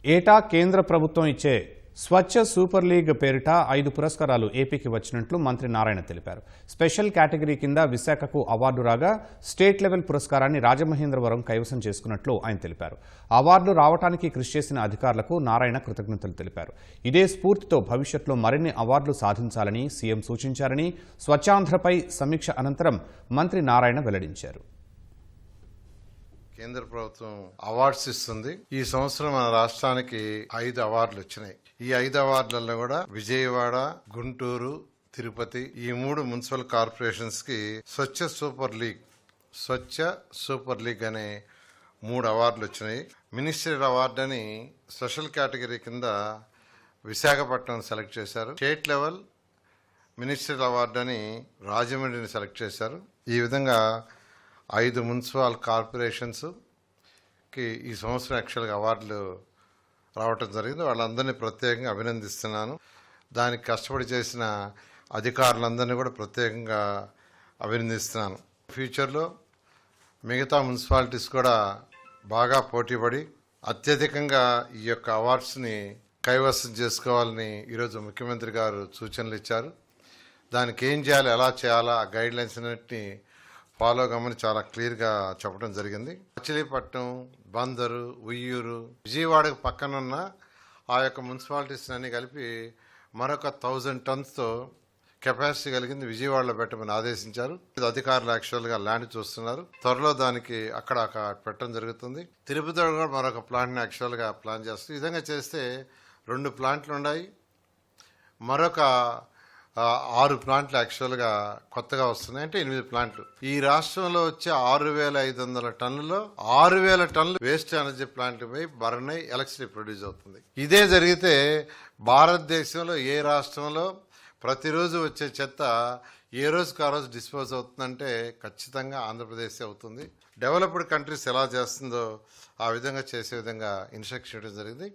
ఏటా కేంద్ర ప్రభుత్వం ఇచ్చే స్వచ్ఛ సూపర్ లీగ్ పేరిట 5 పురస్కారాలు ఏపీకి వచ్చినట్లు మంత్రి నారాయణ తెలిపారు. స్పెషల్ కేటగిరీ కింద విశాఖకు అవార్డు రాగా స్టేట్ లెవెల్ పురస్కారాన్ని రాజమహేంద్రవరం కైవసం చేసుకున్నట్లు ఆయన తెలిపారు. అవార్డులు రావడానికి కృషి చేసిన అధికారులకు నారాయణ కృతజ్ఞతలు తెలిపారు. ఇదే స్ఫూర్తితో భవిష్యత్తులో మరిన్ని అవార్డులు సాధించాలని సీఎం సూచించారని స్వచ్ఛాంధ్రపై సమీక్ష అనంతరం మంత్రి నారాయణ వెల్లడించారు. కేంద్ర ప్రభుత్వం అవార్డ్స్ ఇస్తుంది. ఈ సంవత్సరం మన రాష్ట్రానికి 5 అవార్డులు వచ్చినాయి. ఈ 5 అవార్డులలో కూడా విజయవాడ, గుంటూరు, తిరుపతి ఈ 3 మున్సిపల్ కార్పొరేషన్స్ కి స్వచ్ఛ సూపర్ లీగ్ అనే 3 అవార్డులు వచ్చినాయి. మినిస్ట్రియల్ అవార్డు అని స్పెషల్ కేటగిరీ కింద విశాఖపట్నం సెలెక్ట్ చేశారు. స్టేట్ లెవెల్ మినిస్ట్రియల్ అవార్డు అని రాజమండ్రిని సెలెక్ట్ చేశారు. ఈ విధంగా 5 మున్సిపల్ కార్పొరేషన్స్కి ఈ సంవత్సరం యాక్చువల్గా అవార్డులు రావటం జరిగింది. వాళ్ళందరినీ ప్రత్యేకంగా అభినందిస్తున్నాను. దానికి కష్టపడి చేసిన అధికారులందరినీ కూడా ప్రత్యేకంగా అభినందిస్తున్నాను. ఫ్యూచర్లో మిగతా మున్సిపాలిటీస్ కూడా బాగా పోటీపడి అత్యధికంగా ఈ యొక్క అవార్డ్స్ని కైవసం చేసుకోవాలని ఈరోజు ముఖ్యమంత్రి గారు సూచనలు ఇచ్చారు. దానికి ఏం చేయాలి, ఎలా చేయాలా, ఆ గైడ్ లైన్స్ అన్నింటినీ ఫాలో కమ్మని చాలా క్లియర్గా చెప్పడం జరిగింది. మచిలీపట్నం, బందరు, ఉయ్యూరు, విజయవాడకు పక్కనున్న ఆ యొక్క మున్సిపాలిటీస్ అన్ని కలిపి మరొక 1000 టన్స్తో కెపాసిటీ కలిగింది విజయవాడలో పెట్టమని ఆదేశించారు. అధికారులు యాక్చువల్గా ల్యాండ్ చూస్తున్నారు. త్వరలో దానికి అక్కడ పెట్టడం జరుగుతుంది. తిరుపతిలో కూడా మరొక ప్లాంట్ని యాక్చువల్గా ప్లాన్ చేస్తుంది. ఈ విధంగా చేస్తే 2 ప్లాంట్లు ఉన్నాయి. మరొక 6 ప్లాంట్లు యాక్చువల్గా కొత్తగా వస్తున్నాయి. అంటే 8 ప్లాంట్లు. ఈ రాష్ట్రంలో వచ్చే 6500 టన్నులో 6000 టన్నులు వేస్ట్ ఎనర్జీ ప్లాంట్ పై బర్న్ అయి ఎలక్ట్రిసిటీ ప్రొడ్యూస్ అవుతుంది. ఇదే జరిగితే భారతదేశంలో ఏ రాష్ట్రంలో ప్రతిరోజు వచ్చే చెత్త ఏ రోజుకు ఆ రోజు డిస్పోజ్ అవుతుందంటే ఖచ్చితంగా ఆంధ్రప్రదేశ్ అవుతుంది. డెవలప్డ్ కంట్రీస్ ఎలా చేస్తుందో ఆ విధంగా చేసే విధంగా ఇన్స్ట్రక్షన్ ఇవ్వడం జరిగింది.